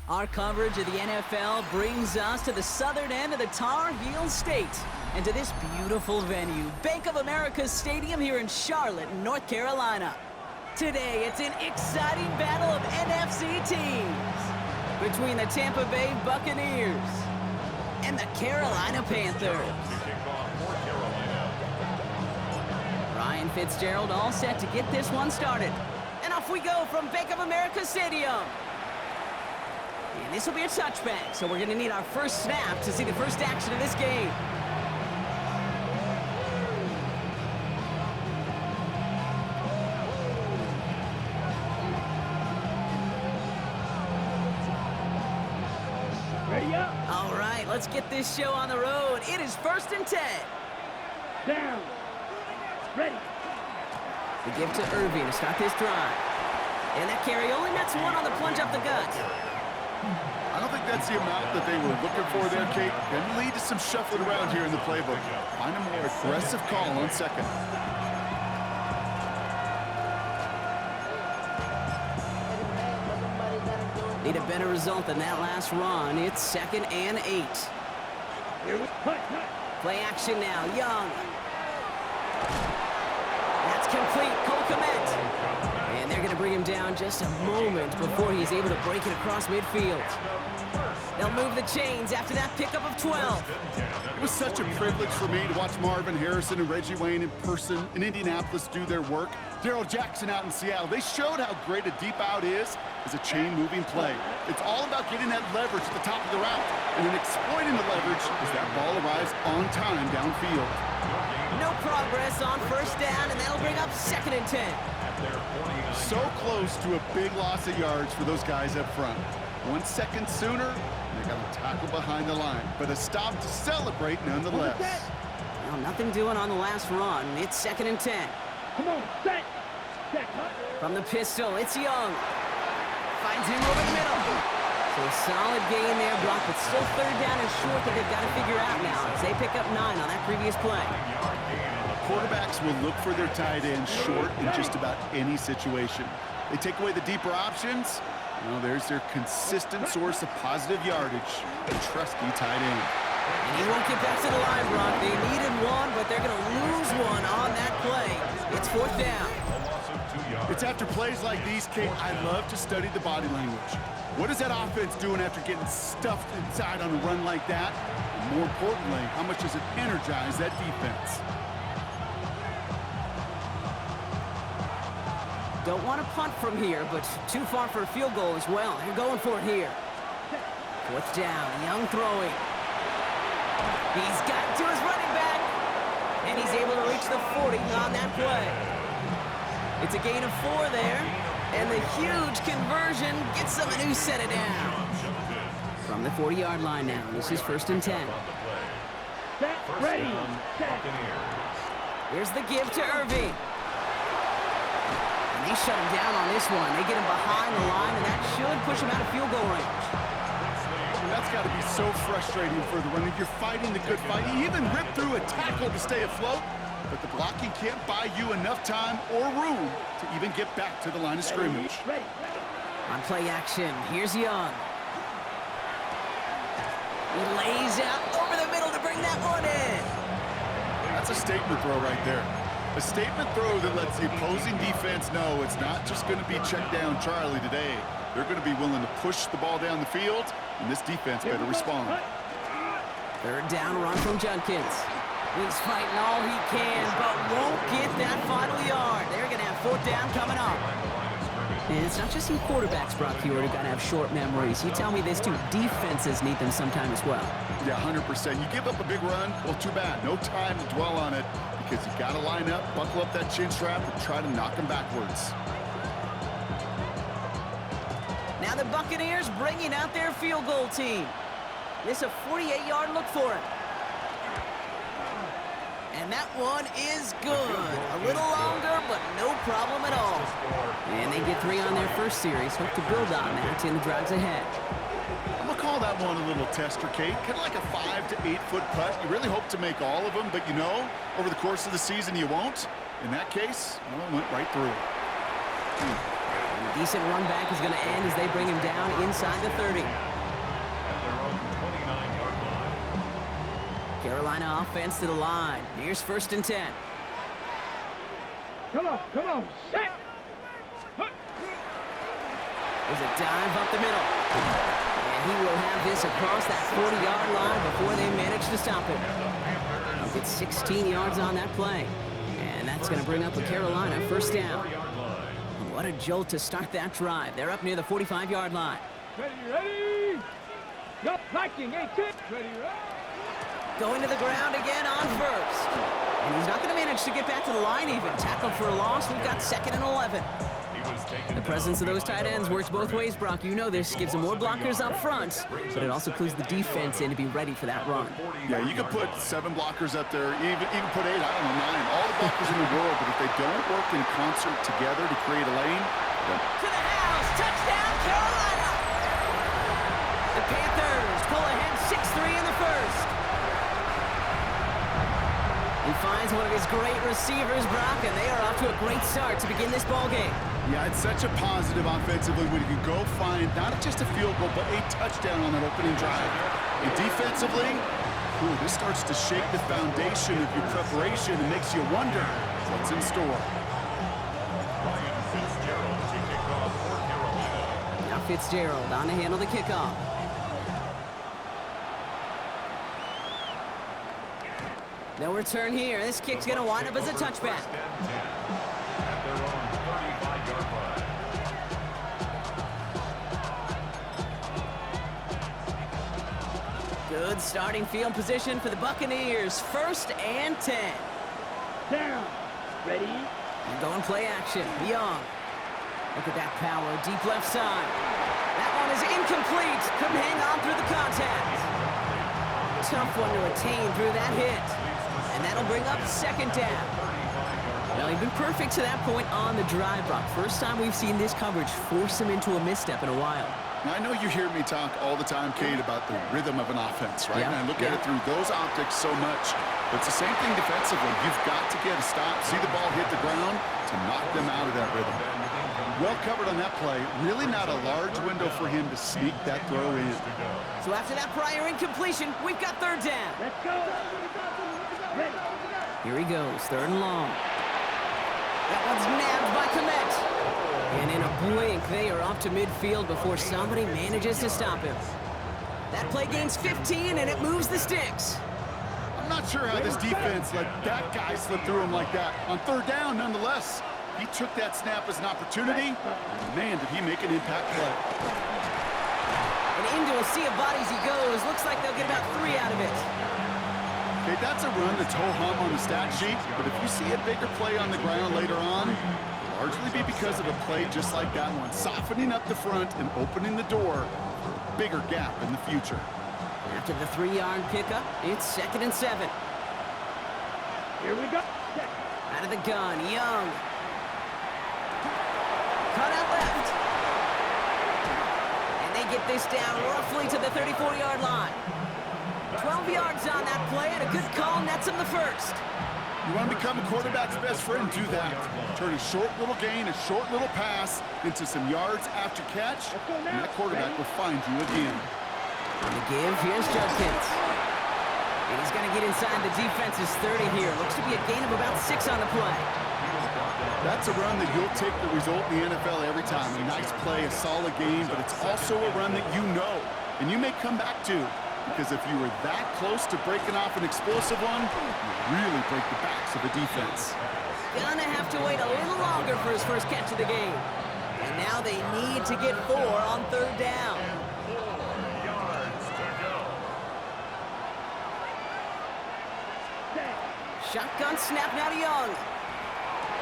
Our coverage of the NFL brings us to the southern end of the Tar Heel State and to this beautiful venue, Bank of America Stadium here in Charlotte, North Carolina. Today, it's an exciting battle of NFC teams between the Tampa Bay Buccaneers and the Carolina Panthers. Ryan Fitzgerald all set to get this one started. And off we go from Bank of America Stadium. And this will be a touchback, so we're going to need our first snap to see the first action of this game. Ready up. All right, let's get this show on the road. It is 1st and 10. Down. Ready. The give to Irving to start this drive. And that carry only nets one on the plunge up the gut. I don't think that's the amount that they were looking for there, Kate. Can lead to some shuffling around here in the playbook. Find a more aggressive call on second. Need a better result than that last run. It's 2nd and 8. Here we punt. Play action now. Young. That's complete. Cole Kmet. And they're going to bring him down just a moment before he's able to break it across midfield. They'll move the chains after that pickup of 12. It was such a privilege for me to watch Marvin Harrison and Reggie Wayne in person in Indianapolis do their work. Darrell Jackson out in Seattle. They showed how great a deep out is as a chain-moving play. It's all about getting that leverage at the top of the route and then exploiting the leverage as that ball arrives on time downfield. No progress on 1st down, and that'll bring up 2nd and 10. So close to a big loss of yards for those guys up front. 1 second sooner, they got to tackle behind the line, but a stop to celebrate nonetheless. Well, nothing doing on the last run. It's 2nd and 10. Come on, set. From the pistol, it's Young. Finds him over the middle. So a solid gain there, Brock, but still 3rd down and short that they've got to figure out now as they pick up 9 on that previous play. Quarterbacks will look for their tight end short in just about any situation. They take away the deeper options. Well, there's their consistent source of positive yardage, a trusty tight end. And he won't get back to the line, Brock. They needed one, but they're going to lose one on that play. It's 4th down. It's after plays like these, Kate, I love to study the body language. What is that offense doing after getting stuffed inside on a run like that? And more importantly, how much does it energize that defense? Don't want to punt from here, but too far for a field goal as well. They're going for it here. 4th down, Young throwing. He's got to his running back, and he's able to reach the 40 on that play. It's a gain of 4 there, and the huge conversion gets them a new set it down. From the 40-yard line now, this is 1st and 10. Set. Ready. Set. Here's the give to Irving. And they shut him down on this one. They get him behind the line, and that should push him out of field goal range. That's got to be so frustrating for the runner. You're fighting the good fight. He even ripped through a tackle to stay afloat, but the blocking can't buy you enough time or room to even get back to the line of scrimmage. Ready. On play action, here's Young. He lays out over the middle to bring that one in. That's a statement throw right there. A statement throw that lets the opposing defense know it's not just going to be check down Charlie today. They're going to be willing to push the ball down the field, and this defense better respond. 3rd down run from Judkins. He's fighting all he can, but won't get that final yard. They're going to have 4th down coming up. And it's not just some quarterbacks, Brock Huard, who got to have short memories. You tell me this too. Defenses need them sometime as well. Yeah, 100%. You give up a big run, well, too bad. No time to dwell on it because you got to line up, buckle up that chin strap, and try to knock them backwards. Now the Buccaneers bringing out their field goal team. This a 48-yard look for it. And that one is good. A little longer, but no problem at all. And they get 3 on their first series. Hope to build on that in the drives ahead. I'm going to call that one a little tester, Kate. Kind of like a 5 to 8 foot putt. You really hope to make all of them, but you know, over the course of the season, you won't. In that case, well, it went right through. And A decent run back is going to end as they bring him down inside the 30. Carolina offense to the line. Here's 1st and 10. Come on, set. There's a dive up the middle. And he will have this across that 40-yard line before they manage to stop him. He'll get 16 yards on that play. And that's going to bring up a Carolina 1st down. What a jolt to start that drive. They're up near the 45-yard line. Ready? Yup, Viking, 18. Ready? Going to the ground again on 1st. And he's not going to manage to get back to the line even. Tackled for a loss. We've got 2nd and 11. The presence of those tight ends works both ways, Brock. You know this. Gives them more blockers up front, but it also clues the defense in to be ready for that run. Yeah, you could put 7 blockers up there, even put 8, I don't know, 9. All the blockers in the world, but if they don't work in concert together to create a lane, to the house! Touchdown, Carolina! The Panthers pull ahead 6-3 in the 1st. He finds one of his great receivers, Brock, and they are off to a great start to begin this ball game. yeah, it's such a positive offensively when you can go find not just a field goal, but a touchdown on that opening drive. And defensively, this starts to shake the foundation of your preparation and makes you wonder what's in store. Now Fitzgerald on to handle the kickoff. No return here. This kick's going to wind up as a touchback. Good starting field position for the Buccaneers. 1st and 10. Down. Ready? And going play action. Young. Look at that power. Deep left side. That one is incomplete. Couldn't hang on through the contact. Tough one to attain through that hit. And that'll bring up 2nd down. Well, he's been perfect to that point on the drive, Brock. First time we've seen this coverage force him into a misstep in a while. Now, I know you hear me talk all the time, Kate, about the rhythm of an offense, right? And I look at it through those optics so much. But it's the same thing defensively. You've got to get a stop, see the ball hit the ground to knock them out of that rhythm. Well covered on that play. Really not a large window for him to sneak that throw in. So after that prior incompletion, we've got 3rd down. Let's go. Ready? Here he goes, 3rd and long. That one's nabbed by Kmet. And in a blink, they are up to midfield before somebody manages to stop him. That play gains 15, and it moves the sticks. I'm not sure how this defense let that guy slip through him like that. On 3rd down, nonetheless, he took that snap as an opportunity. Man, did he make an impact play. And into a sea of bodies he goes. Looks like they'll get about 3 out of it. Okay, that's a run that's ho-hum on the stat sheet, but if you see a bigger play on the ground later on, it'll largely be because of a play just like that one, softening up the front and opening the door for a bigger gap in the future. After the 3-yard pickup, it's 2nd and 7. Here we go. Out of the gun, Young. Cut out left. And they get this down roughly to the 34-yard line. 12 yards on that play, and a good call nets him the 1st. You want to become a quarterback's best friend, do that. Turn a short little gain, a short little pass into some yards after catch, and that quarterback will find you again. On the give, here's Judkins. And he's going to get inside the defense's 30 here. Looks to be a gain of about 6 on the play. That's a run that you'll take the result in the NFL every time. A nice play, a solid game, but it's also a run that you know, and you may come back to. Because if you were that close to breaking off an explosive one, you really break the backs of the defense. Gonna have to wait a little longer for his first catch of the game. And now they need to get 4 on 3rd down. Shotgun snap now to Young.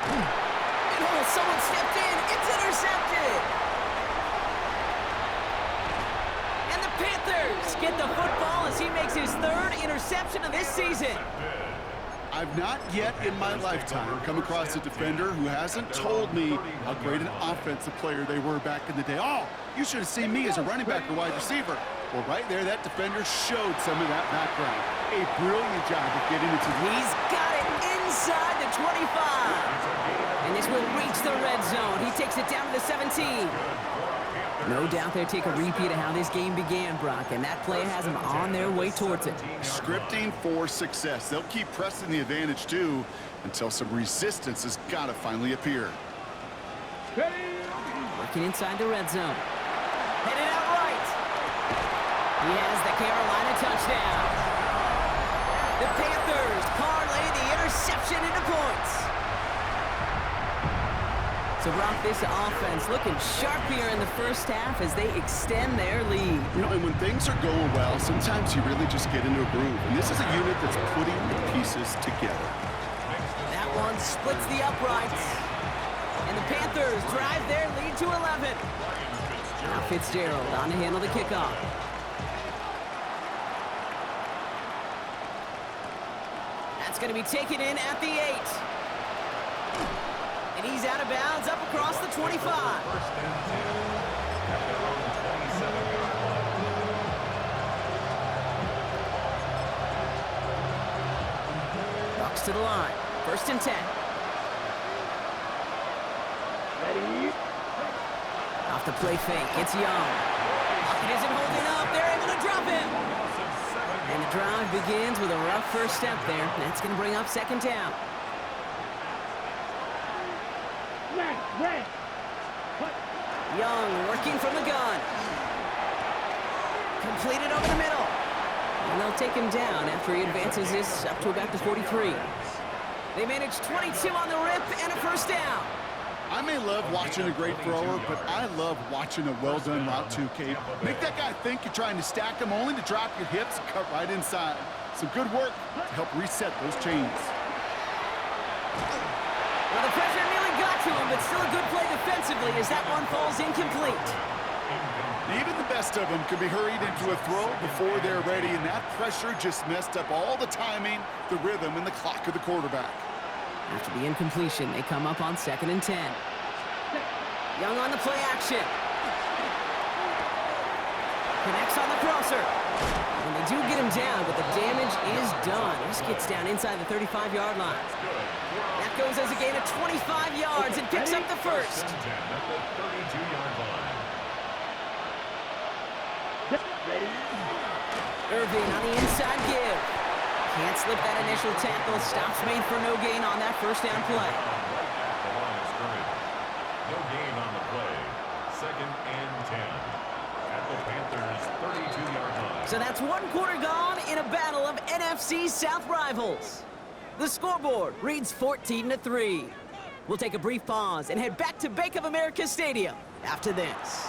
And oh, someone stepped in. It's intercepted. And the Panthers get the football as he makes his 3rd interception of this season. I've not yet in my lifetime come across a defender who hasn't told me how great an offensive player they were back in the day. Oh, you should have seen me as a running back or wide receiver. Well, right there, that defender showed some of that background. A brilliant job of getting it to the... He's got it inside the 25. And this will reach the red zone. He takes it down to the 17. No doubt they'll take a repeat of how this game began, Brock, and that play has them on their way towards it. Scripting for success. They'll keep pressing the advantage, too, until some resistance has got to finally appear. Working inside the red zone. Headed out right. He has the Carolina touchdown. The Panthers parlay the interception into points. So, Brock, this offense looking sharp here in the first half as they extend their lead. You know, and when things are going well, sometimes you really just get into a groove. And this is a unit that's putting the pieces together. That one splits the uprights. And the Panthers drive their lead to 11. Now Fitzgerald on to handle the kickoff. That's going to be taken in at the 8. And he's out of bounds up across the 25. Bucks to the line. 1st and 10. Ready? Off the play fake. It's Young. Pocket isn't holding up. They're able to drop him. And the drive begins with a rough first step there. That's going to bring up 2nd down. Red. Young working from the gun. Completed over the middle. And they'll take him down after he advances this up to about the 43. They manage 22 on the rip and a 1st down. I may love watching a great thrower, but I love watching a well-done route too, Kate. Make that guy think you're trying to stack him only to drop your hips and cut right inside. Some good work to help reset those chains. Well, the pressure nearly got to him, but still a good play defensively as that one falls incomplete. Even the best of them can be hurried into a throw before they're ready, and that pressure just messed up all the timing, the rhythm, and the clock of the quarterback. After the incompletion, they come up on 2nd and 10. Young on the play action. Connects on the crosser. And they do get him down, but the damage is done. This gets down inside the 35-yard line. That goes as a gain of 25 yards and picks up the 1st. Irving on the inside give. Can't slip that initial tackle. Stops made for no gain on that 1st down play. No gain on the play. 2nd and 10. At the Panthers' 32-yard line. So that's 1 quarter gone in a battle of NFC South rivals. The scoreboard reads 14-3. We'll take a brief pause and head back to Bank of America Stadium after this.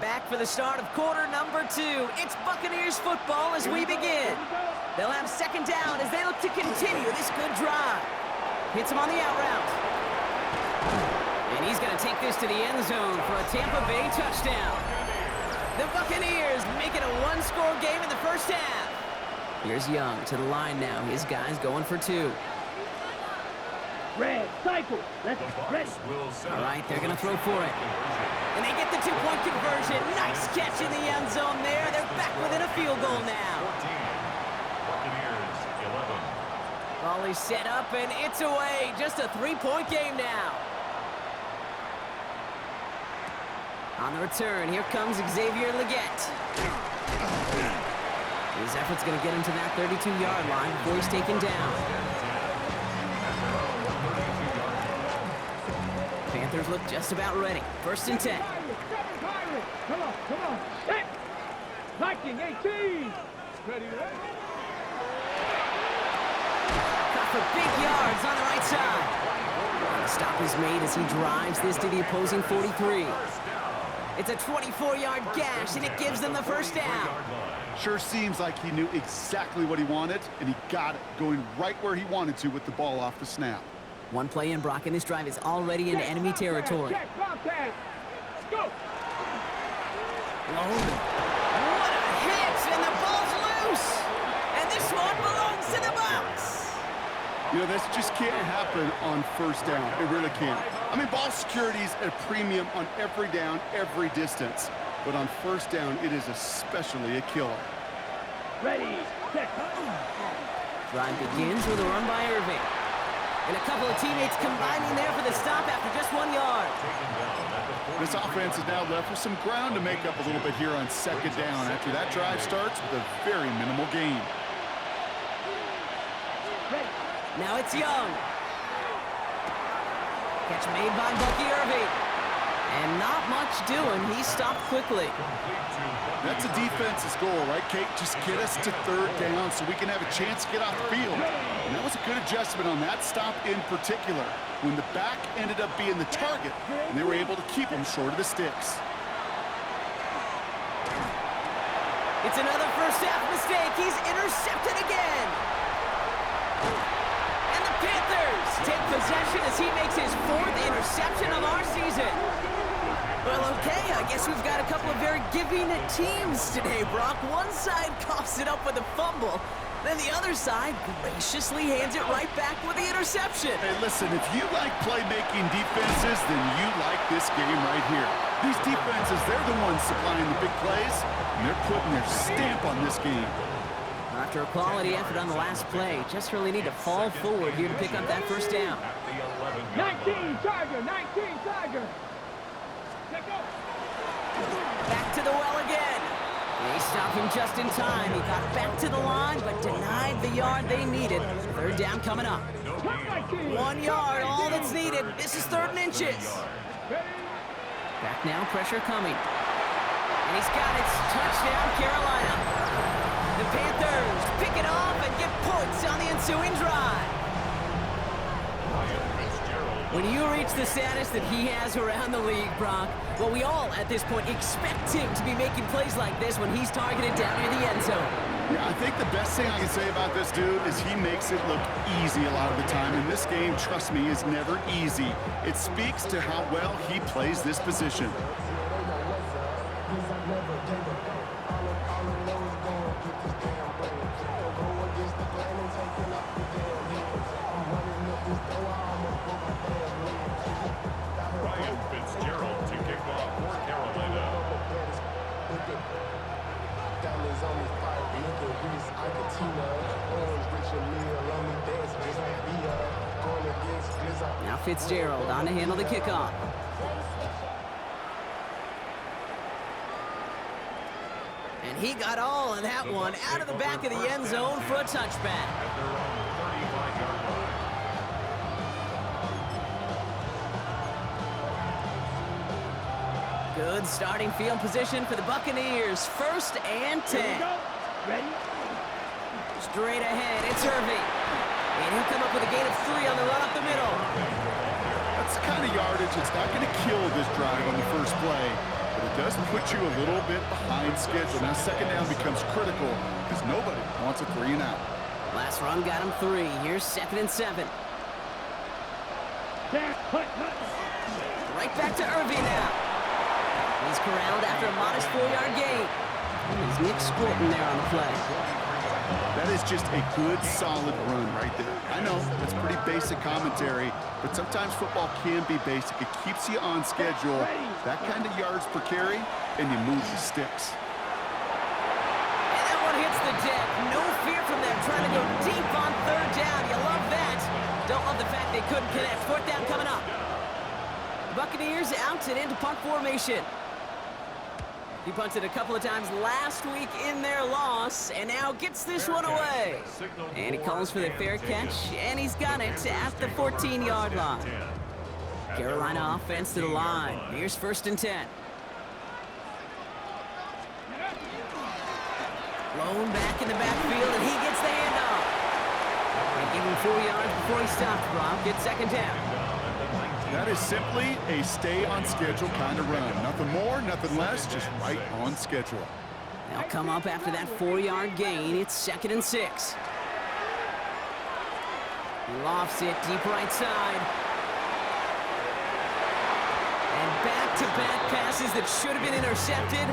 Back for the start of quarter number 2. It's Buccaneers football as we begin. They'll have 2nd down as they look to continue this good drive. Hits him on the out route. And he's going to take this to the end zone for a Tampa Bay touchdown. The Buccaneers make it a 1-score game in the 1st half. Here's Young to the line now. His guys going for 2. Red, cycle. Let's ready. All right, they're going to throw for it. And they get the 2-point conversion. Nice catch in the end zone there. They're back within a field goal now. 14. Buccaneers 11. Ball is set up and it's away. Just a 3-point game now. On the return, here comes Xavier Legette. His effort's going to get him to that 32-yard line before he's taken down. Panthers look just about ready. 1st and 10. Come on. Hit. Viking 18. Ready. Got for big yards on the right side. The stop is made as he drives this to the opposing 43. It's a 24-yard gash, and it gives them the 1st down. Sure seems like he knew exactly what he wanted, and he got it, going right where he wanted to with the ball off the snap. 1 play in, Brock, and this drive is already into enemy territory. Check, go. What a hit, and the ball's loose. And this one belongs to the Bucs. You know, this just can't happen on 1st down. It really can't. I mean, ball security's at a premium on every down, every distance. But on 1st down, it is especially a killer. Ready, set. Drive begins with a run by Irving. And a couple of teammates combining there for the stop after just 1 yard. This offense is now left with some ground to make up a little bit here on second down after that drive starts with a very minimal gain. Now it's Young. Catch made by Bucky Irving. And not much doing. He stopped quickly. That's a defense's goal, right, Kate? Just get us to third down so we can have a chance to get off the field. And that was a good adjustment on that stop in particular, when the back ended up being the target, and they were able to keep him short of the sticks. It's another first half mistake. He's intercepted again. And the Panthers take possession as he makes his 4th interception of our season. Well, okay, I guess we've got a couple of very giving teams today, Brock. One side coughs it up with a fumble, then the other side graciously hands it right back with the interception. Hey, listen, if you like playmaking defenses, then you like this game right here. These defenses, they're the ones supplying the big plays, and they're putting their stamp on this game. After a quality effort on the last play, just really need to fall forward here to pick up that first down. 19 Tiger, 19 Tiger. Back to the well again. They stopped him just in time. He got back to the line, but denied the yard they needed. Third down coming up. 1 yard, all that's needed. This is 3rd and inches. Back now, pressure coming. And he's got it. Touchdown, Carolina. The Panthers pick it off and get points on the ensuing drive. When you reach the status that he has around the league, Brock, well, we all, at this point, expect him to be making plays like this when he's targeted down near the end zone. Yeah, I think the best thing I can say about this dude is he makes it look easy a lot of the time. And this game, trust me, is never easy. It speaks to how well he plays this position. Now Fitzgerald on to handle the kickoff. And he got all of that one out of the back of the end zone for a touchback. Good starting field position for the Buccaneers. 1st and 10. Ready? Straight ahead, it's Irving. And he'll come up with a gain of 3 on the run up the middle. That's the kind of yardage that's not going to kill this drive on the first play, but it does put you a little bit behind schedule. Now second down becomes critical because nobody wants a 3 and out. Last run got him 3. Here's 2nd and 7. Right back to Irving now. He's corralled after a modest 4-yard gain. And there's Nick Scorton there on the play. That is just a good, solid run right there. I know, that's pretty basic commentary, but sometimes football can be basic. It keeps you on schedule, that kind of yards per carry, and you move the sticks. And that one hits the deck. No fear from them trying to go deep on 3rd down. You love that. Don't love the fact they couldn't connect. 4th down coming up. Buccaneers out and into punt formation. He punted a couple of times last week in their loss, and now gets this one away. And he calls for the fair catch, and he's got it at the 14-yard line. Carolina offense to the line. Here's 1st and 10. Blown back in the backfield, and he gets the handoff. And give him 4 yards before he stopped, Brock. It's 2nd down. That is simply a stay-on-schedule kind of run. Nothing more, nothing less, just right on schedule. They'll come up after that 4-yard gain. It's 2nd and 6. He lofts it deep right side. And back-to-back passes that should have been intercepted.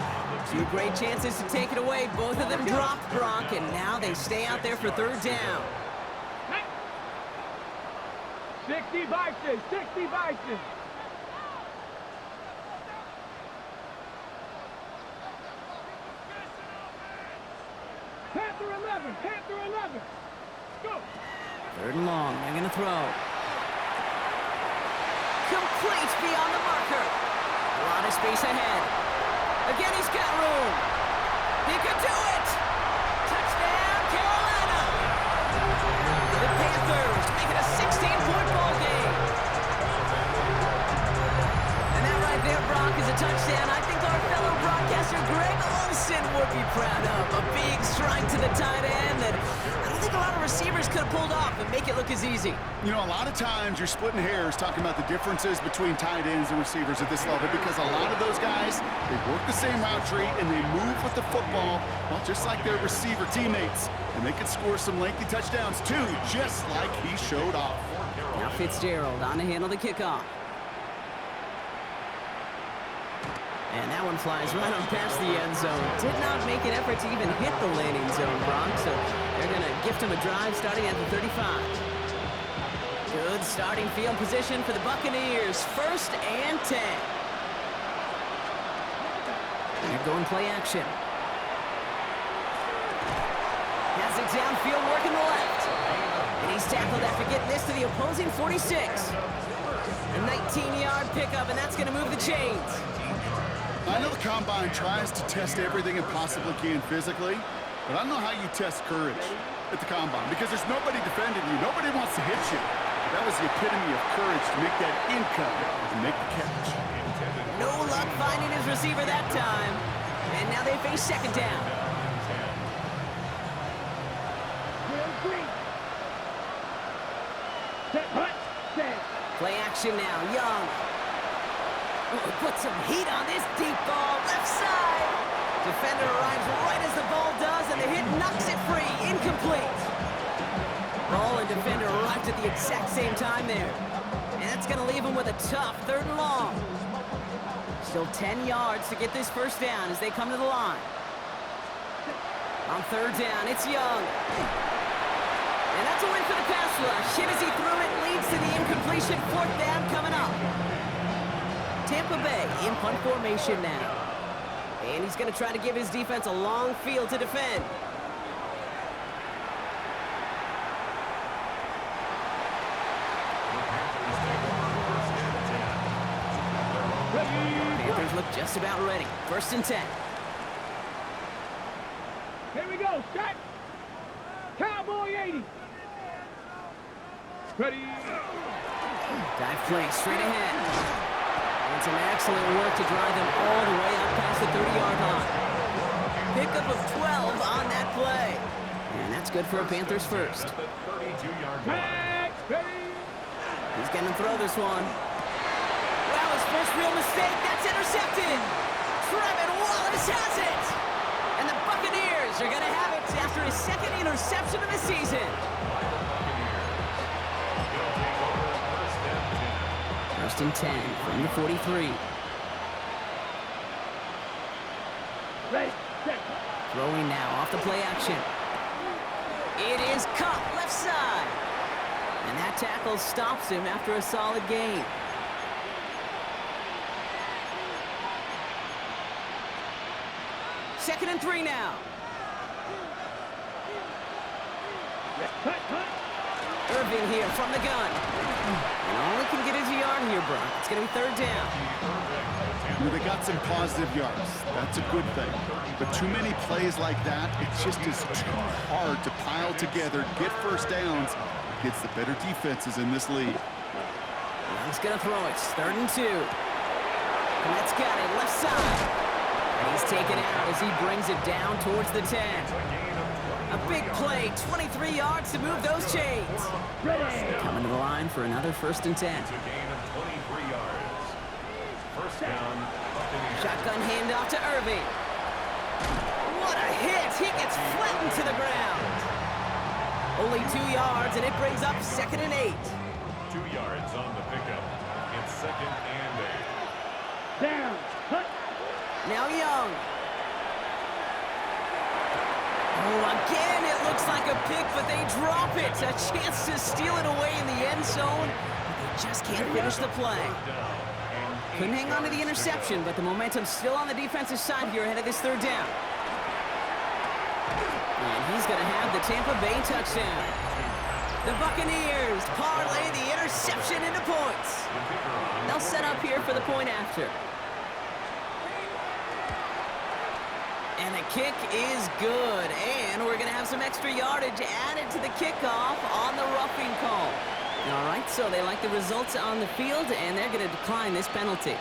2 great chances to take it away. Both of them dropped, Brock, and now they stay out there for 3rd down. 60 Bison, 60 Bison. Panther 11, Panther 11. Third and long. They're going to throw. Complete beyond the marker. A lot of space ahead. Again, he's got room. He could do it. Touchdown, Carolina. The Panthers make it a 16-point ball game. And that right there, Brock, is a touchdown I think our fellow broadcaster Greg Olsen would be proud of. A big strike to the tight end that I don't think a lot of receivers could have pulled off and make it look as easy. You know, a lot of times you're splitting hairs talking about the differences between tight ends and receivers at this level because a lot of those guys, they work the same route tree and they move with the football, well, just like their receiver teammates. And they can score some lengthy touchdowns too, just like he showed off. Now Fitzgerald on to handle the kickoff. And that one flies right on past the end zone. Did not make an effort to even hit the landing zone, Brock, so they're going to gift him a drive starting at the 35. Good starting field position for the Buccaneers. 1st and 10. They're going play action. Has it downfield, working the left. And he's tackled after getting this to the opposing 46. A 19-yard pickup, and that's going to move the chains. I know the Combine tries to test everything it possibly can physically, but I don't know how you test courage at the Combine because there's nobody defending you. Nobody wants to hit you. That was the epitome of courage to make that in-cut and make the catch. No luck finding his receiver that time. And now they face 2nd down. Play action now. Young. Put some heat on this deep ball. Left side. Defender arrives right as the ball does, and the hit knocks it free. Incomplete. Ball and defender arrived at the exact same time there. And that's going to leave him with a tough 3rd and long. Still 10 yards to get this 1st down as they come to the line. On 3rd down, it's Young. And that's a win for the pass rush. Hit as he threw it, leads to the incompletion. 4th down coming up. Tampa Bay in punt formation now. And he's going to try to give his defense a long field to defend. Panthers look just about ready. 1st and 10. Here we go, set. Cowboy 80. Ready. Dive play straight ahead. And some excellent work to drive them all the way up past the 30-yard line. Pickup of 12 on that play. And that's good for a Panthers 1st. He's going to throw this one. Well, his first real mistake. That's intercepted. Trevin Wallace has it. And the Buccaneers are going to have it after his 2nd interception of the season. 1st and 10 from the 43. Ready, set. Throwing now off the play action. It is caught left side. And that tackle stops him after a solid gain. Second and 3 now. Irving here from the gun. And all he can get is a yard here, Brock. It's going to be 3rd down. You know, they got some positive yards. That's a good thing. But too many plays like that, it just is too hard to pile together, get 1st downs against the better defenses in this league. He's going to throw it. 3rd and 2. And that's got it left side. And he's taken out as he brings it down towards the 10. A big play, 23 yards to move those chains. Coming to the line for another 1st and 10. Shotgun handoff to Irving. What a hit! He gets flattened to the ground. Only 2 yards, and it brings up 2nd and 8. 2 yards on the pickup. It's 2nd and 8. Down. Hut. Now Young. Oh, again, it looks like a pick, but they drop it. A chance to steal it away in the end zone, but they just can't finish the play. Couldn't hang on to the interception, but the momentum's still on the defensive side here ahead of this 3rd down. And he's going to have the Tampa Bay touchdown. The Buccaneers parlay the interception into points. They'll set up here for the point after. And the kick is good. And we're going to have some extra yardage added to the kickoff on the roughing call. All right, so they like the results on the field, and they're going to decline this penalty.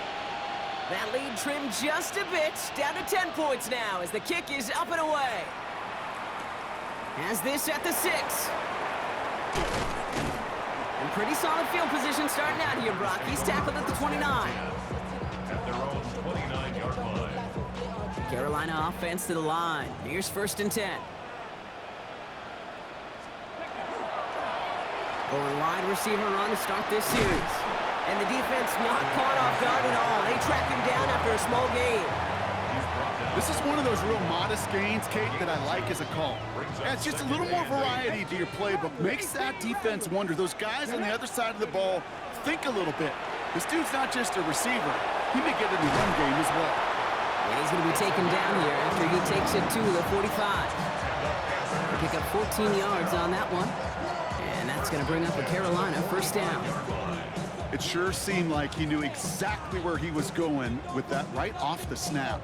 That lead trimmed just a bit, down to 10 points now as the kick is up and away. Has this at the 6. And pretty solid field position starting out here, Brock. He's tackled at the 29. At their own 29-yard line. Carolina offense to the line. Here's 1st and 10. Going wide receiver run to start this series. And the defense not caught off guard at all. They track him down after a small gain. This is one of those real modest gains, Kate, that I like as a call. It's just a little more variety to your playbook. Makes that defense wonder. Those guys on the other side of the ball think a little bit. This dude's not just a receiver. He may get in the run game as well. And he's going to be taken down here after he takes it to the 45. They pick up 14 yards on that one. And that's going to bring up a Carolina 1st down. It sure seemed like he knew exactly where he was going with that right off the snap.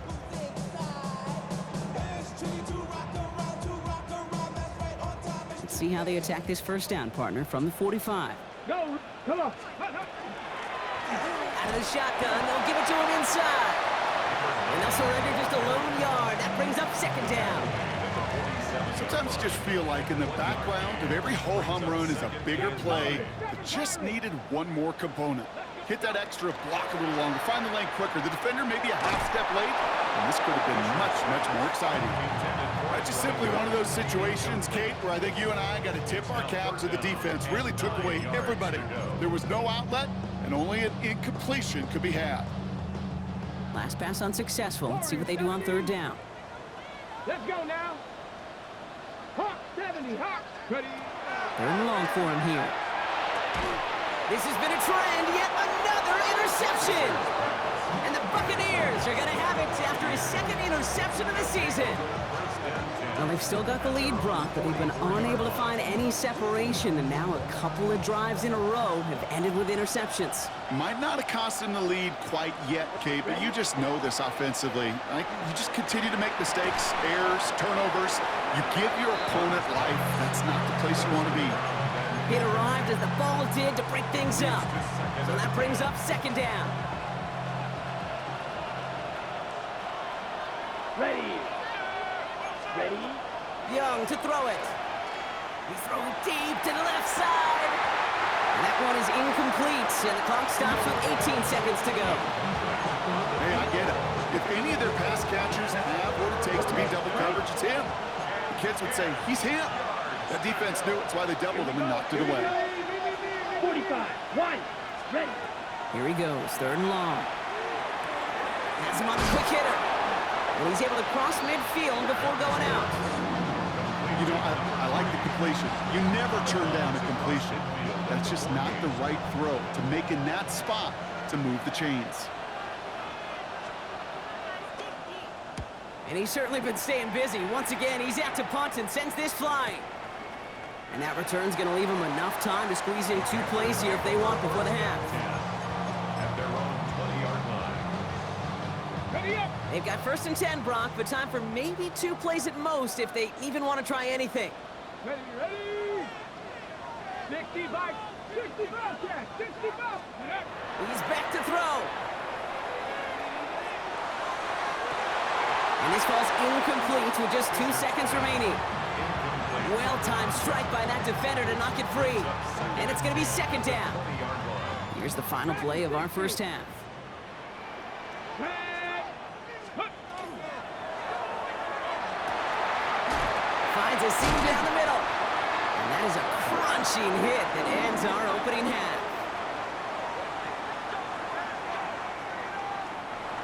Let's see how they attack this 1st down, partner, from the 45. Go, come on. Out of the shotgun, they'll give it to him inside. And they'll surrender just a lone yard. That brings up 2nd down. Sometimes you just feel like in the background of every ho-hum run is a bigger play that just needed one more component. Hit that extra block a little longer, find the lane quicker. The defender may be a half step late, and this could have been much, much more exciting. That's just simply one of those situations, Kate, where I think you and I got to tip our cap to the defense. Really took away everybody. There was no outlet, and only an incompletion could be had. Last pass unsuccessful. Let's see what they do on 3rd down. Let's go now. Hawk 70, Hawk. Ready. 3rd and long for him here. This has been a trend, yet another interception. And the Buccaneers are going to have it after his 2nd interception of the season. Well, they've still got the lead, Brock, but they've been unable to find any separation, and now a couple of drives in a row have ended with interceptions. Might not have cost him the lead quite yet, Kate, but you just know this offensively. You just continue to make mistakes, errors, turnovers. You give your opponent life. That's not the place you want to be. It arrived as the ball did to break things up. So that brings up 2nd down. Ready. Ready. Young to throw it. He's throwing deep to the left side. And that one is incomplete, and the clock stops with 18 seconds to go. Hey, I get it. If any of their pass catchers have what it takes to be double coverage, it's him. The kids would say, he's him. That defense knew it, that's why they doubled him and knocked it away. 45, 1, ready. Here he goes, 3rd and long. Has him on the quick hitter. And he's able to cross midfield before going out. You know, I like the completion. You never turn down a completion. That's just not the right throw to make in that spot to move the chains. And he's certainly been staying busy. Once again, he's out to punt and sends this flying. And that return's going to leave him enough time to squeeze in 2 plays here if they want before the half. At their own 20-yard line. Ready up. They've got 1st and 10, Brock, but time for maybe 2 plays at most if they even want to try anything. Ready, ready. 65, 65, Jack, 65. He's back to throw. And this falls incomplete with just 2 seconds remaining. Well-timed strike by that defender to knock it free. And it's going to be 2nd down. Here's the final play of our 1st half. Finds a seam down the middle. And that is a crunching hit that ends our opening half.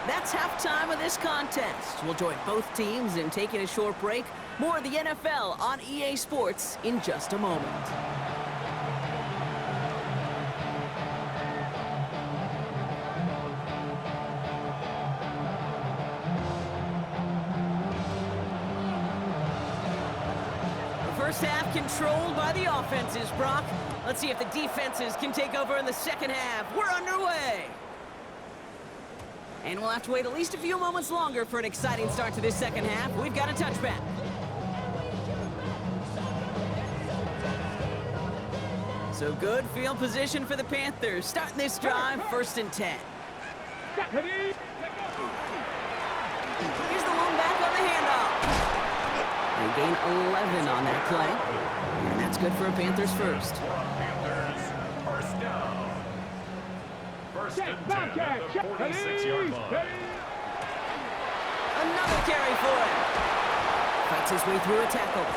That's halftime of this contest. We'll join both teams in taking a short break. More of the NFL on EA Sports in just a moment. first half controlled by the offenses, Brock. Let's see if the defenses can take over in the second half. We're underway. And we'll have to wait at least a few moments longer for an exciting start to this second half. We've got a touchback. So good field position for the Panthers. Starting this drive, 1st and 10. Here's the one back on the handoff. They gain 11 on that play. And that's good for a Panthers first. Panthers, first down. First and 10 at the 46-yard line. Another carry for him. Fights his way through a tackle.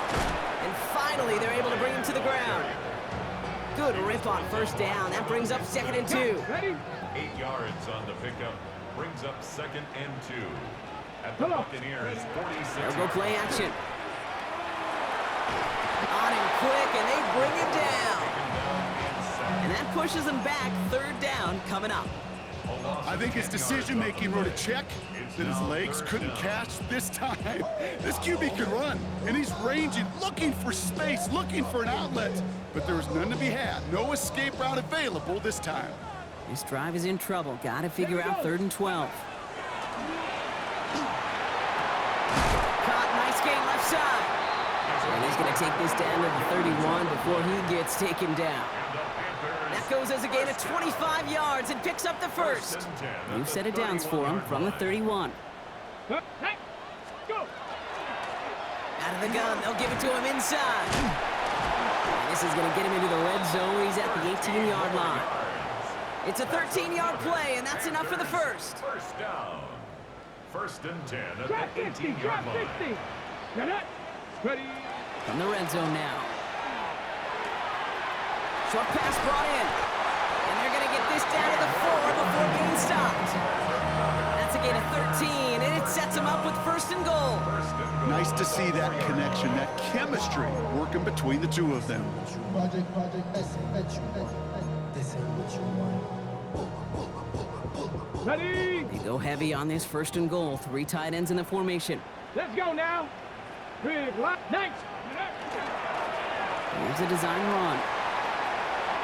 And finally, they're able to bring him to the ground. Good rip on 1st down. That brings up 2nd and 2. 8 yards on the pickup. Brings up 2nd and 2. At the Buccaneers, 46. They'll go play action. On him quick, and they bring him down. And that pushes them back. 3rd down coming up. I think his decision-making wrote a check that his legs couldn't catch this time. This QB can run, and he's ranging, looking for space, looking for an outlet. But there was none to be had. No escape route available this time. This drive is in trouble. Got to figure out 3rd and 12. Caught, nice gain left side. And he's going to take this down to the 31 before he gets taken down. That goes as a gain of 25 yards and picks up the first. New set of downs for him from the 31. Out of the gun, they'll give it to him inside. And this is going to get him into the red zone. He's at the 18-yard line. It's a 13-yard play, and that's enough for the first. First down. 1st and 10 at the 18-yard line. From the red zone now. Short pass brought in. And they're going to get this down to the 4 before being stopped. That's a gain of 13, and it sets them up with 1st and goal. Nice to see that connection, that chemistry working between the two of them. Ready? They go heavy on this 1st and goal. 3 tight ends in the formation. Let's go now. Big line. Thanks. Here's a design run.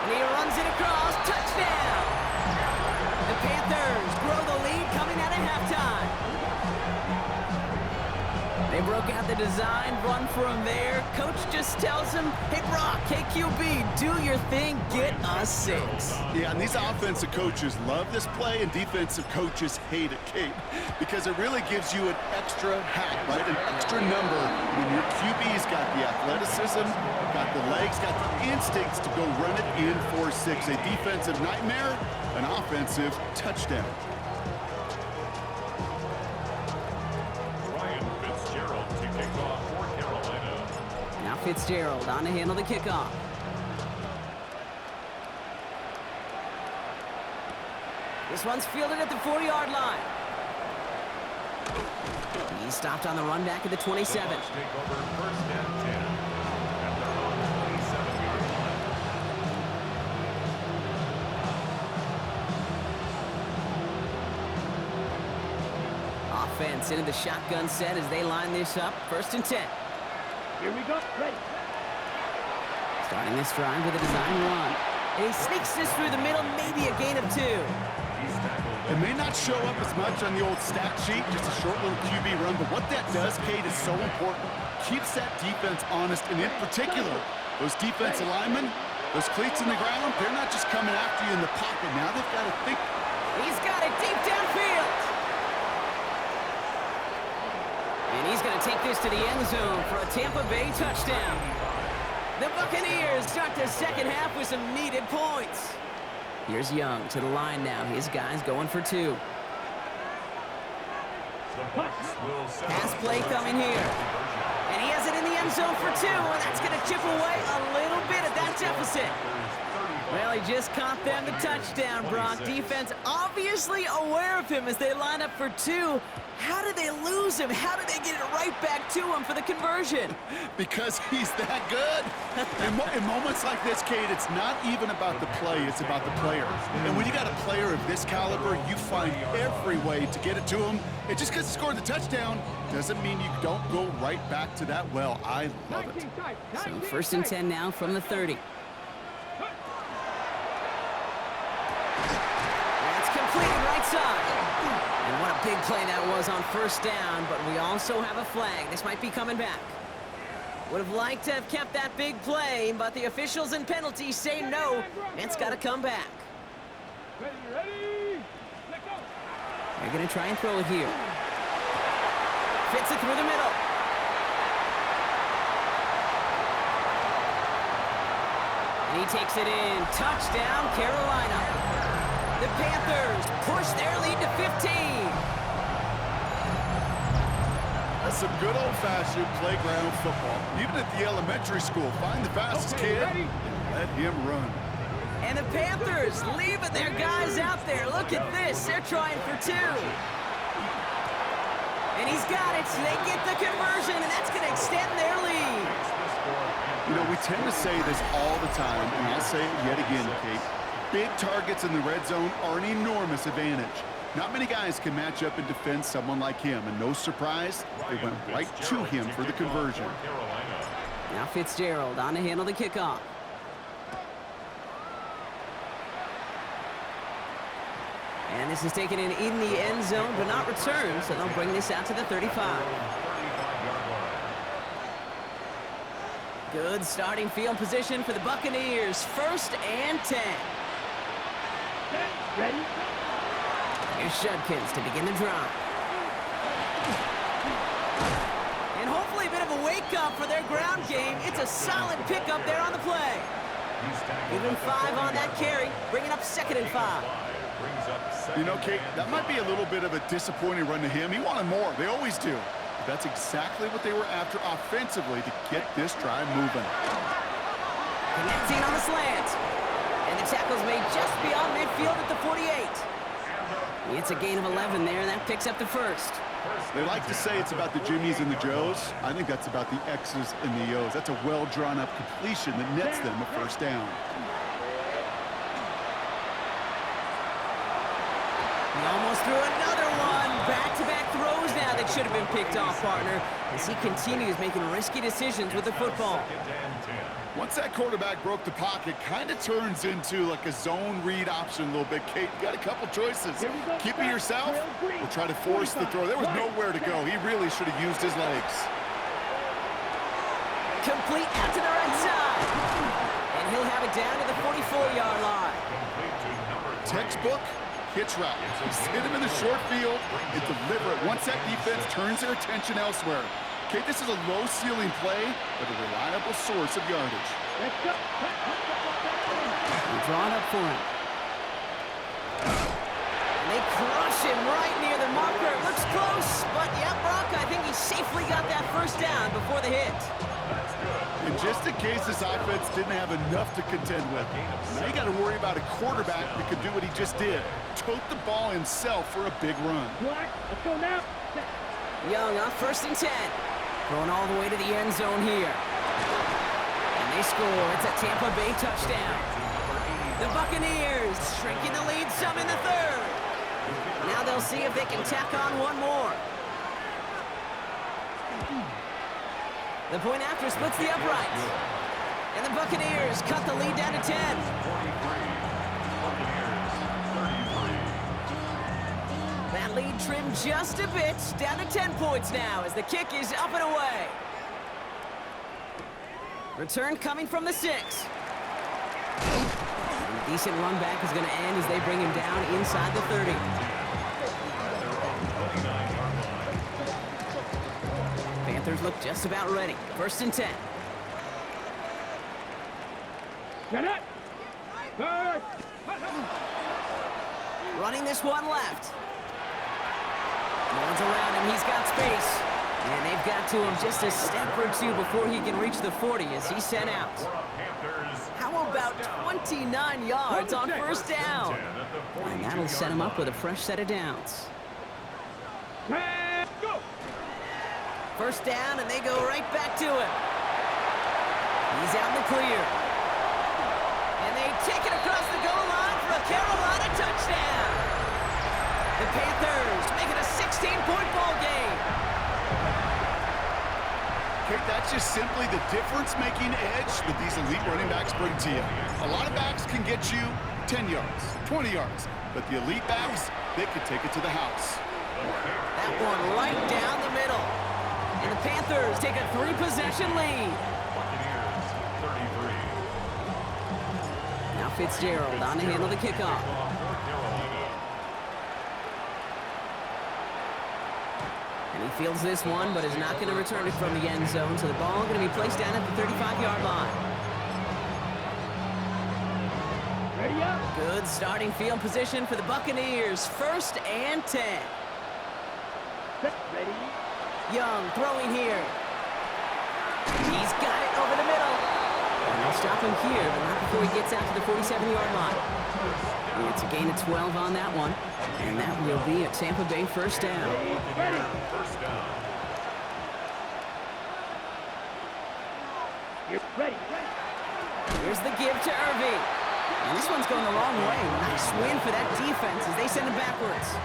And he runs it across. Touchdown! The Panthers grow the lead coming out of halftime. They broke out the design run for him there. Coach just tells him, hey, Brock, KQB, do your thing, get us 6. Yeah, and these offensive coaches love this play, and defensive coaches hate it, Kate, because it really gives you an extra hat, right? An extra number when your QB's got the athleticism, got the legs, got the instincts to go run it in for 6. A defensive nightmare, an offensive touchdown. Now Fitzgerald on to handle the kickoff. This one's fielded at the 40-yard line. He's stopped on the run back at the 27. Take over 1st and 10 at their own 27-yard line. Offense into the shotgun set as they line this up. 1st and 10. Here we go. Ready. Starting this drive with a design run. And he sneaks this through the middle, maybe a gain of 2. It may not show up as much on the old stat sheet, just a short little QB run, but what that does, Kate, is so important. Keeps that defense honest, and in particular, those defensive linemen, those cleats in the ground, they're not just coming after you in the pocket. Now they've got to think. He's got it deep downfield. And he's going to take this to the end zone for a Tampa Bay touchdown. The Buccaneers start the second half with some needed points. Here's Young to the line now. His guy's going for 2. Pass play coming here. And he has it in the end zone for 2, and that's going to chip away a little bit of that deficit. Well, he just caught them the touchdown, Brock. Defense obviously aware of him as they line up for two. How did they lose him? How did they get it right back to him for the conversion? Because he's that good. In moments like this, Kate, it's not even about the play, it's about the player. And when you got a player of this caliber, you find every way to get it to him. And just because he scored the touchdown doesn't mean you don't go right back to that well. I love it. So first and 10 now from the 30. That's completed right side. And what a big play that was on first down, but we also have a flag. This might be coming back. Would have liked to have kept that big play, but the officials and penalties say no. It's got to come back. Ready, let go. They're going to try and throw it here. Fits it through the middle. And he takes it in. Touchdown, Carolina. The Panthers push their lead to 15. That's some good old-fashioned playground football. Even at the elementary school, find the fastest kid and let him run. And the Panthers leaving their guys out there. Look at this. They're trying for two. And he's got it. They get the conversion, and that's going to extend their lead. You know, we tend to say this all the time, and I'll say it yet again, Kate. Big targets in the red zone are an enormous advantage. Not many guys can match up and defend someone like him, and no surprise, they went right to him for the conversion. Now Fitzgerald on to handle the kickoff. And this is taken in the end zone, but not returned, so they'll bring this out to the 35. Good starting field position for the Buccaneers. First and 10. Ready? Here's Judkins to begin the drive. And hopefully a bit of a wake-up for their ground game. It's a solid pickup there on the play. Even 5 on that carry, bringing up 2nd and 5. You know, Kate, that might be a little bit of a disappointing run to him. He wanted more. They always do. But that's exactly what they were after offensively to get this drive moving. Connecting on the slant. And the tackle's made just beyond midfield at the 48. It's a gain of 11 there. That picks up the first. They like to say it's about the Jimmies and the Joes. I think that's about the X's and the O's. That's a well-drawn-up completion that nets them a first down. He almost threw another one. Back-to-back throws now that should have been picked off, partner, as he continues making risky decisions with the football. Once that quarterback broke the pocket, kind of turns into like a zone read option a little bit. Kate, you got a couple choices. Keep it yourself or try to force the throw. There was nowhere to go. He really should have used his legs. Complete out to the right side. And he'll have it down to the 44-yard line. Textbook hitch route. Just hit him in the short field and deliver it. Once that defense turns their attention elsewhere. Okay, this is a low-ceiling play, but a reliable source of yardage. They're drawn up for him. And they crush him right near the marker. Looks close, but yeah, Brock, I think he safely got that first down before the hit. And just in case this offense didn't have enough to contend with, now you got to worry about a quarterback that could do what he just did. Tote the ball himself for a big run. Let's go now. Young on first and 10. Going all the way to the end zone here. And they score. It's a Tampa Bay touchdown. The Buccaneers shrinking the lead some in the third. Now they'll see if they can tack on one more. The point after splits the uprights. And the Buccaneers cut the lead down to 10. That lead trimmed just a bit, down to 10 points now as the kick is up and away. Return coming from the 6. A decent run back is going to end as they bring him down inside the 30. Panthers look just about ready. First and 10. Get it. Running this one left. No one's around him. He's got space. And they've got to him just a step or two before he can reach the 40 as he's sent out. How about 29 yards on first down? And that'll set him up with a fresh set of downs. Go. First down, and they go right back to him. He's out in the clear. And they take it across the goal line for a Carolina touchdown. The Panthers make it a 16-point ball game. Okay, that's just simply the difference-making edge that these elite running backs bring to you. A lot of backs can get you 10 yards, 20 yards, but the elite backs, they could take it to the house. That one right down the middle. And the Panthers take a 3-possession lead. Buccaneers 33. Now Fitzgerald on to handle the kickoff. And he fields this one, but is not going to return it from the end zone, so the ball going to be placed down at the 35-yard line. Ready up. Good starting field position for the Buccaneers. 1st and 10. Ready. Young throwing here. He's got it over the middle. And they'll stop him here, but not before he gets out to the 47-yard line. And it's a gain of 12 on that one. And that will be a Tampa Bay first down. Ready. First down. You're ready. Here's the give to Irving. And this one's going the wrong way. Nice win for that defense as they send it backwards.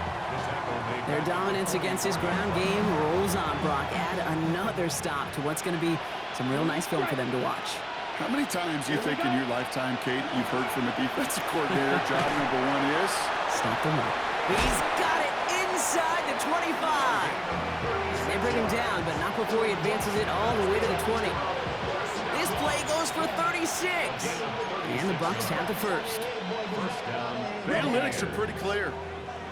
Their dominance against his ground game rolls on, Brock. Add another stop to what's going to be some real nice film for them to watch. How many times do you think in your lifetime, Kate, you've heard from a defensive coordinator, job number 1 is? Stop the run. He's got it inside the 25. They bring him down, but not before he advances it all the way to the 20. This play goes for 36. And the Bucs have the first. The analytics are pretty clear.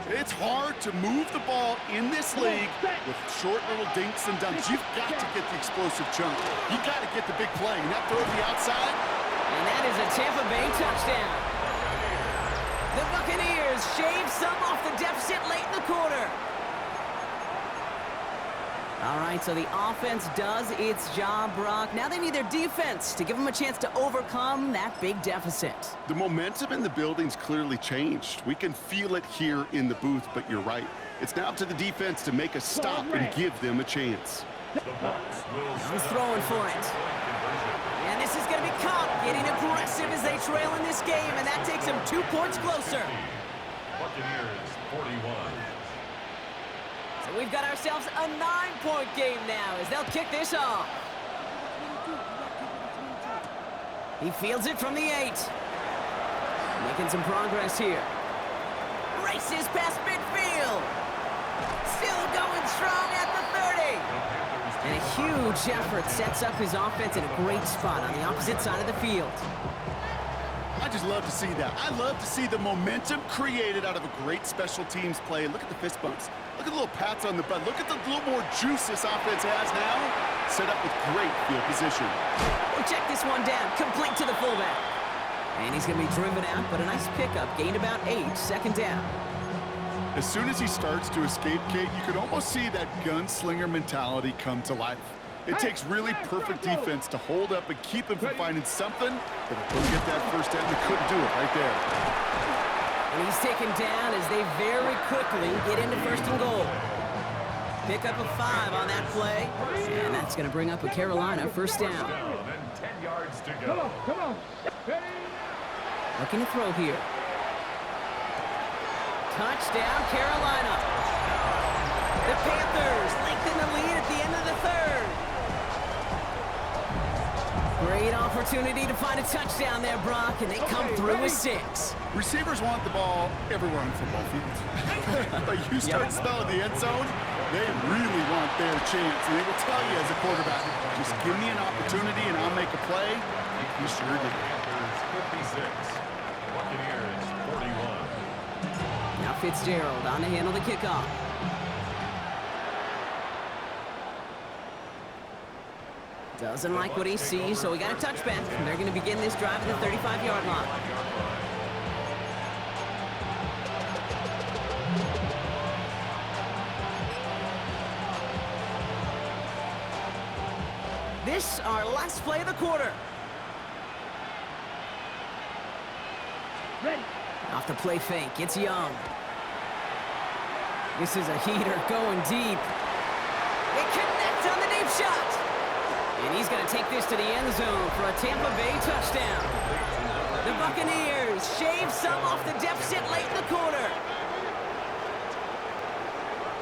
It's hard to move the ball in this league with short little dinks and dunks. You've got to get the explosive chunk. You've got to get the big play. And that throw to the outside. And that is a Tampa Bay touchdown. The Buccaneers shave some off the deficit late in the quarter. All right, so the offense does its job, Brock. Now they need their defense to give them a chance to overcome that big deficit. The momentum in the building's clearly changed. We can feel it here in the booth, but you're right. It's now up to the defense to make a stop and give them a chance. He's throwing for it. And this is going to be Cobb getting aggressive as they trail in this game, and that takes them 2 points closer. Buccaneers 41. So we've got ourselves a 9-point game now as they'll kick this off. He fields it from the 8. Making some progress here. Races past midfield. Still going strong at the 30. And a huge effort sets up his offense in a great spot on the opposite side of the field. I just love to see that. I love to see the momentum created out of a great special teams play. Look at the fist bumps. Look at the little pats on the butt. Look at the little more juice this offense has now. Set up with great field position. We'll check this one down, complete to the fullback. And he's going to be driven out, but a nice pickup. Gained about 8, 2nd down. As soon as he starts to escape, Kate, you can almost see that gunslinger mentality come to life. It takes really perfect defense to hold up and keep him from finding something that will get that first down. They couldn't do it right there. And he's taken down as they very quickly get into 1st and goal. Pick up a 5 on that play, and that's going to bring up a Carolina first down. And 10 yards to Come go. on, come on. Ready. Looking to throw here. Touchdown, Carolina. The Panthers lengthen the lead at the end of the 3rd. Great opportunity to find a touchdown there, Brock, and they come through with 6. Receivers want the ball everywhere on the football field. But you start smelling the end zone, they really want their chance. And they will tell you as a quarterback, just give me an opportunity and I'll make a play. You sure did. Panthers 56. Buccaneers 41. Now Fitzgerald on to handle the kickoff. Doesn't like what he sees, so we got a touchback. They're going to begin this drive at the 35-yard line. This, our last play of the quarter. Ready. Off the play fake, it's Young. This is a heater going deep. It connects on the deep shot. And he's going to take this to the end zone for a Tampa Bay touchdown. The Buccaneers shave some off the deficit late in the quarter.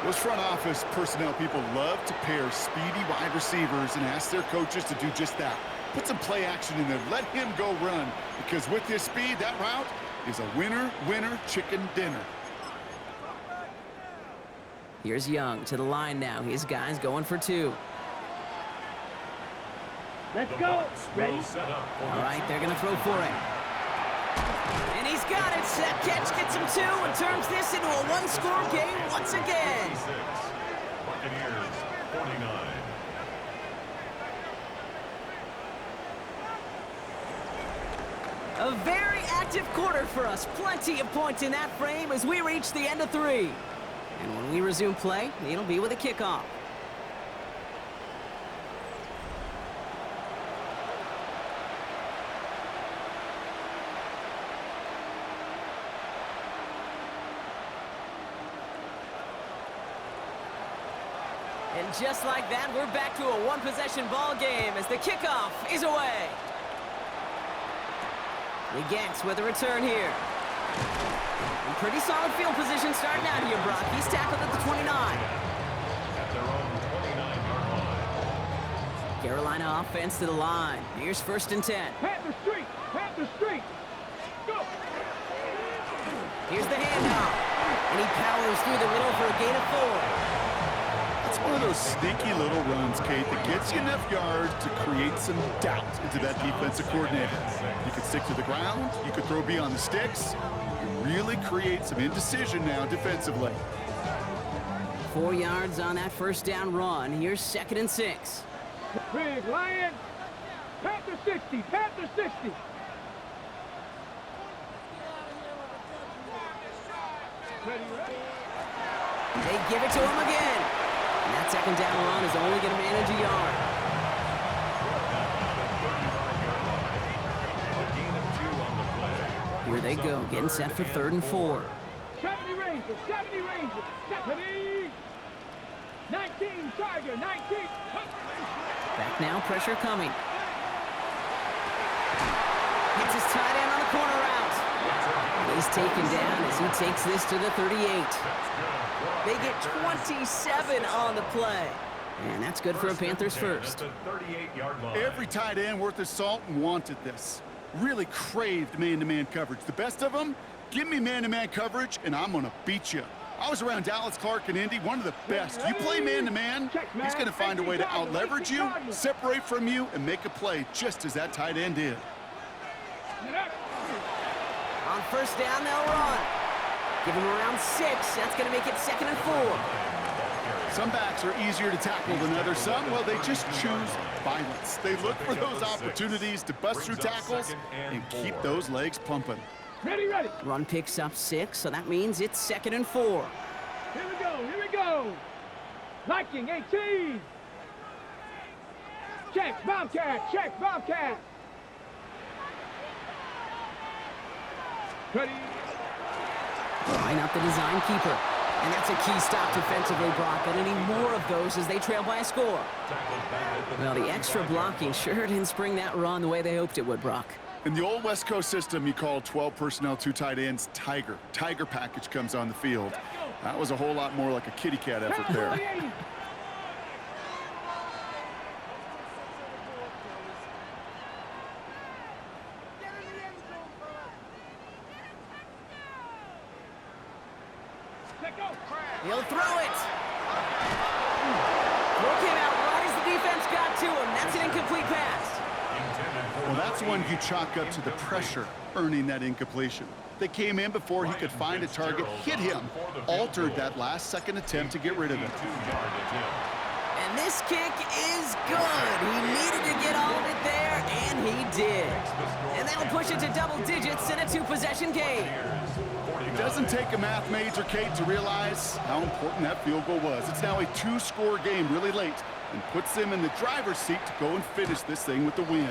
Those front office personnel people love to pair speedy wide receivers and ask their coaches to do just that. Put some play action in there. Let him go run. Because with his speed, that route is a winner, winner, chicken dinner. Here's Young to the line now. His guys going for 2. Let's go. Ready. All right, they're going to throw for it. And he's got it. That catch gets him 2 and turns this into a one-score game once again. Buccaneers 49. A very active quarter for us. Plenty of points in that frame as we reach the end of 3. And when we resume play, it'll be with a kickoff. And just like that, we're back to a one-possession ball game as the kickoff is away. Legans with a return here. In pretty solid field position starting out here, Brock. He's tackled at the 29. At their own 29-yard line. Carolina offense to the line. Here's 1st and 10. Panther Street. Panther Street. Go. Here's the handoff. And he powers through the middle for a gain of 4. It's one of those sneaky little runs, Kate, that gets you enough yards to create some doubt into that defensive coordinator. You could stick to the ground, you could throw beyond the sticks, and really create some indecision now defensively. 4 yards on that 1st down run. Here's 2nd and 6. Big Lion. Panther 60. Panther 60. Ready, ready. They give it to him again. And that 2nd down run is only going to manage a yard. Here they go, getting set for 3rd and 4. 70 Rangers. 70 Rangers. 70. 19 Tiger. 19. Back now, pressure coming. Hits his tight end on the corner route. He's taken down as he takes this to the 38. They get 27 on the play. And that's good for a Panthers first. Every tight end worth his salt wanted this. Really craved man-to-man coverage. The best of them, give me man-to-man coverage, and I'm going to beat you. I was around Dallas Clark and Indy, one of the best. You play man-to-man, he's going to find a way to out-leverage you, separate from you, and make a play just as that tight end did. On 1st down, they'll run. Give him around 6. That's going to make it 2nd and 4. Some backs are easier to tackle than others. Some, well, they just choose violence. They look for those opportunities to bust through tackles and keep those legs pumping. Ready, ready. Run picks up 6, so that means it's 2nd and 4. Here we go. Here we go. Viking 18. Check, Bobcat. Check, Bobcat. Ready. Line up the design keeper. And that's a key stop defensively, Brock. And any more of those as they trail by a score. Well, the extra blocking sure didn't spring that run the way they hoped it would, Brock. In the old West Coast system, you call 12 personnel, 2 tight ends, Tiger. Tiger package comes on the field. That was a whole lot more like a kitty cat effort there. He'll throw it. Throw came out right as the defense got to him. That's an incomplete pass. Well, that's one you chalk up to the pressure earning that incompletion. They came in before he could find a target, hit him, altered that last-second attempt to get rid of it. And this kick is good. He needed to get all of it there, and he he did. And that'll push it to double digits in a two-possession game. It doesn't take a math major, Kate, to realize how important that field goal was. It's now a two-score game really late and puts them in the driver's seat to go and finish this thing with the win.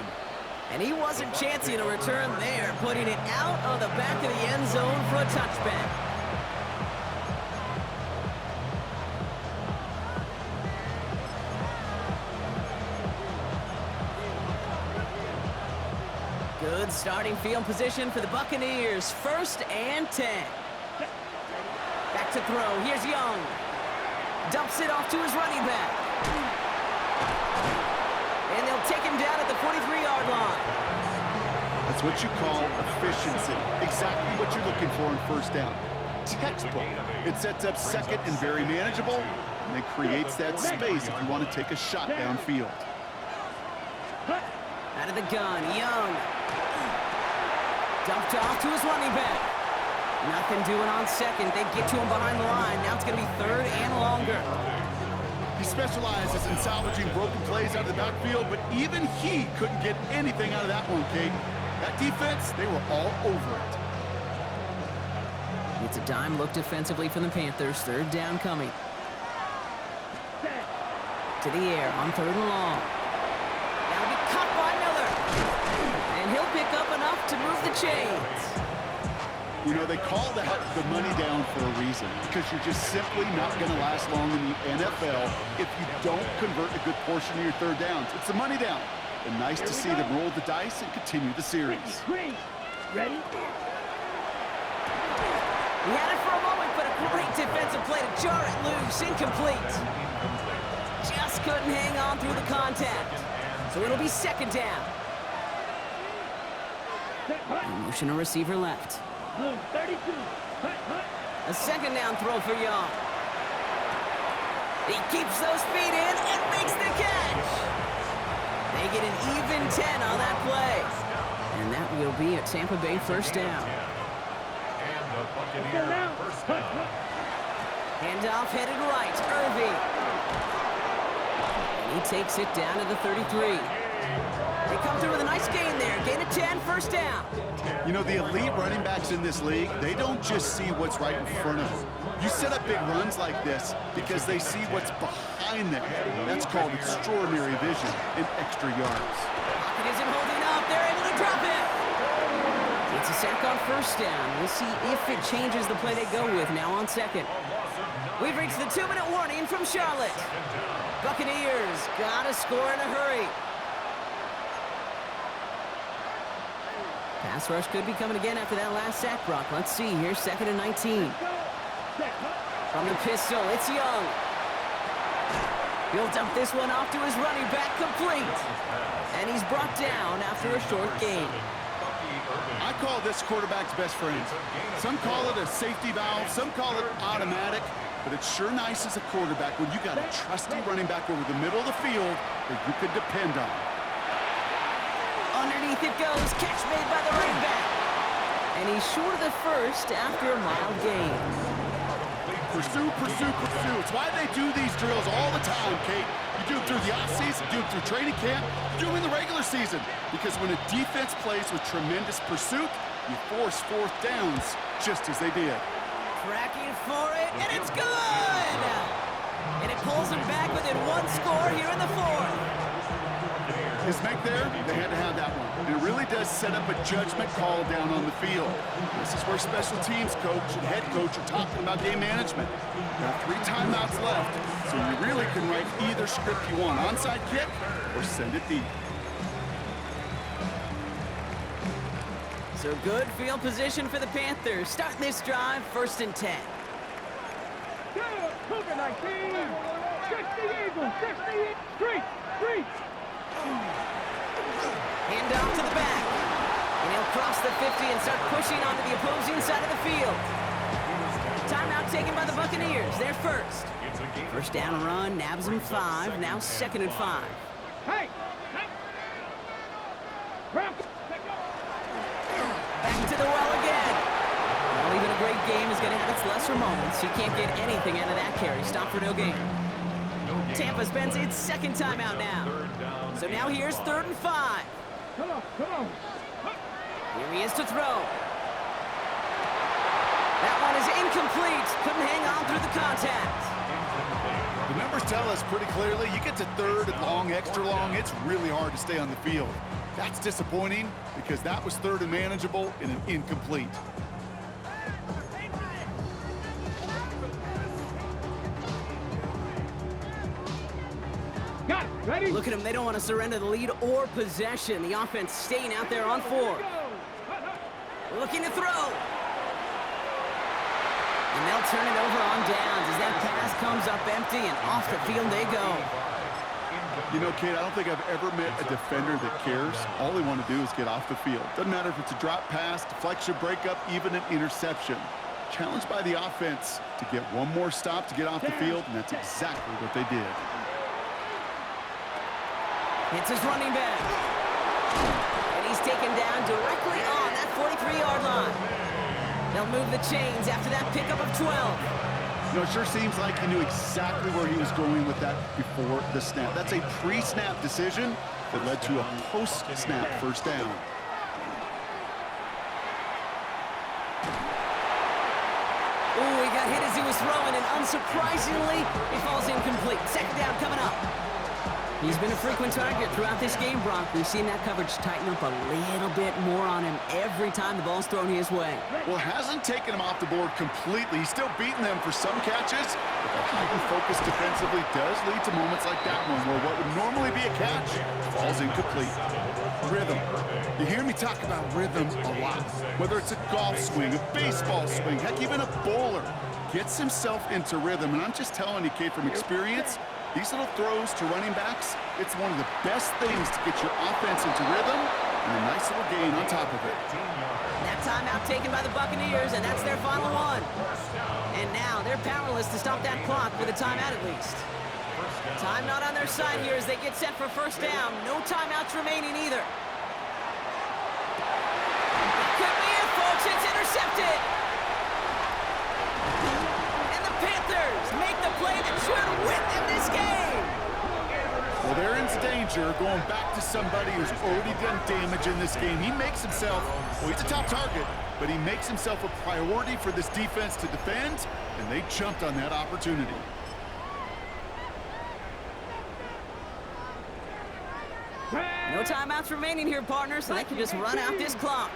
And he wasn't chancing a return there, putting it out on the back of the end zone for a touchback. Good starting field position for the Buccaneers. 1st and 10. Back to throw. Here's Young. Dumps it off to his running back. And they'll take him down at the 43-yard line. That's what you call efficiency. Exactly what you're looking for in first down. Textbook. It sets up second and very manageable, and it creates that space if you want to take a shot downfield. Out of the gun, Young. Dumped off to his running back. Nothing doing on second. They get to him behind the line. Now it's going to be 3rd and longer. He specializes in salvaging broken plays out of the backfield, but even he couldn't get anything out of that one, Kate. That defense, they were all over it. It's a dime look defensively from the Panthers. 3rd down coming. To the air on 3rd and long. That'll be caught by Miller. And he'll pick up enough to move the chains. You know, they call that the money down for a reason, because you're just simply not going to last long in the NFL if you don't convert a good portion of your 3rd downs. It's the money down. And nice to see them roll the dice and continue the series. Ready? He had it for a moment, but a great defensive play to jar it loose. Incomplete. Just couldn't hang on through the contact. So it'll be 2nd down. Motion a receiver left. 32. A 2nd down throw for Young. He keeps those feet in and makes the catch. They get an even 10 on that play. And that will be a Tampa Bay 1st down. And the Buccaneers first down. Handoff headed right. Irving. And he takes it down to the 33. They come through with a nice gain there. Gain of 10, 1st down. You know, the elite running backs in this league, they don't just see what's right in front of them. You set up big runs like this because they see what's behind them. That's called extraordinary vision and extra yards. Pocket isn't holding up. They're able to drop it. It's a sack on 1st down. We'll see if it changes the play they go with now on 2nd. We've reached the 2-minute warning from Charlotte. Buccaneers got to score in a hurry. Pass rush could be coming again after that last sack, Brock. Let's see here, 2nd and 19. From the pistol, it's Young. He'll dump this one off to his running back, complete. And he's brought down after a short gain. I call this quarterback's best friend. Some call it a safety valve, some call it automatic, but it's sure nice as a quarterback when you got a trusty running back over the middle of the field that you could depend on. Underneath it goes, catch made by the running back. And he's short of the 1st after a mild gain. Pursue, pursue, pursue. It's why they do these drills all the time, Kate. You do it through the offseason, you do it through training camp, you do it in the regular season. Because when a defense plays with tremendous pursuit, you force 4th downs just as they did. Tracking for it, and it's good! And it pulls him back within 1 score here in the 4th. His make there, they had to have that one. And it really does set up a judgment call down on the field. This is where special teams coach and head coach are talking about game management. There are 3 timeouts left, so you really can write either script you want. Onside kick or send it deep. So good field position for the Panthers. Starting this drive, 1st and 10. Cougar 19. 60 Eagles. 60 3. Hand off to the back. And he'll cross the 50 and start pushing onto the opposing side of the field. Timeout taken by the Buccaneers. They're 1st. 1st down run, nabs them 5. Now 2nd and 5. Hey! Back to the well again. Well, even a great game is going to have its lesser moments. You can't get anything out of that carry. Stop for no gain. Tampa spends its 2nd timeout now. So now here's 3rd and 5. Come on, come on. Here he is to throw. That one is incomplete. Couldn't hang on through the contact. The numbers tell us pretty clearly, you get to third and long, extra long, it's really hard to stay on the field. That's disappointing because that was third and manageable and an incomplete. Got it. Ready? Look at them. They don't want to surrender the lead or possession. The offense staying out there on 4. Looking to throw. And they'll turn it over on downs as that pass comes up empty and off the field they go. You know, Kate, I don't think I've ever met a defender that cares. All they want to do is get off the field. Doesn't matter if it's a drop pass, deflection, breakup, even an interception. Challenged by the offense to get one more stop to get off the field, and that's exactly what they did. It's his running back. And he's taken down directly on that 43-yard line. They'll move the chains after that pickup of 12. You know, it sure seems like he knew exactly where he was going with that before the snap. That's a pre-snap decision that led to a post-snap first down. Ooh, he got hit as he was throwing, and unsurprisingly, he falls incomplete. Second down coming up. He's been a frequent target throughout this game, Brock. We've seen that coverage tighten up a little bit more on him every time the ball's thrown his way. Well, hasn't taken him off the board completely. He's still beating them for some catches, but that heightened focus defensively does lead to moments like that one where what would normally be a catch falls incomplete. Rhythm. You hear me talk about rhythm a lot. Whether it's a golf swing, a baseball swing, heck, even a bowler gets himself into rhythm. And I'm just telling you, Kate, from experience, these little throws to running backs, it's one of the best things to get your offense into rhythm and a nice little gain on top of it. That timeout taken by the Buccaneers, and that's their final one. And now they're powerless to stop that clock with a timeout at least. Time not on their side here as they get set for first down. No timeouts remaining either. It could be it, folks. It's intercepted. And the Panthers make the play that should win them this game. Well, they're in danger going back to somebody who's already done damage in this game. He makes himself, well, he's a top target, but he makes himself a priority for this defense to defend, and they jumped on that opportunity. No timeouts remaining here, partners, so they can just run out this clock.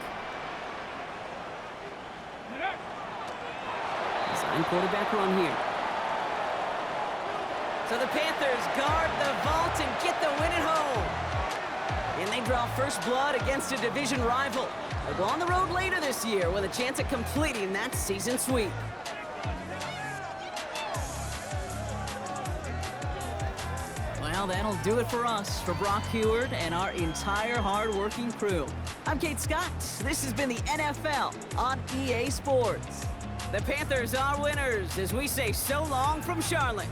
Design quarterback run here. So the Panthers guard the vault and get the win at home. And they draw first blood against a division rival. They'll go on the road later this year with a chance at completing that season sweep. Well, that'll do it for us, for Brock Huard and our entire hard-working crew. I'm Kate Scott. This has been the NFL on EA Sports. The Panthers are winners as we say so long from Charlotte.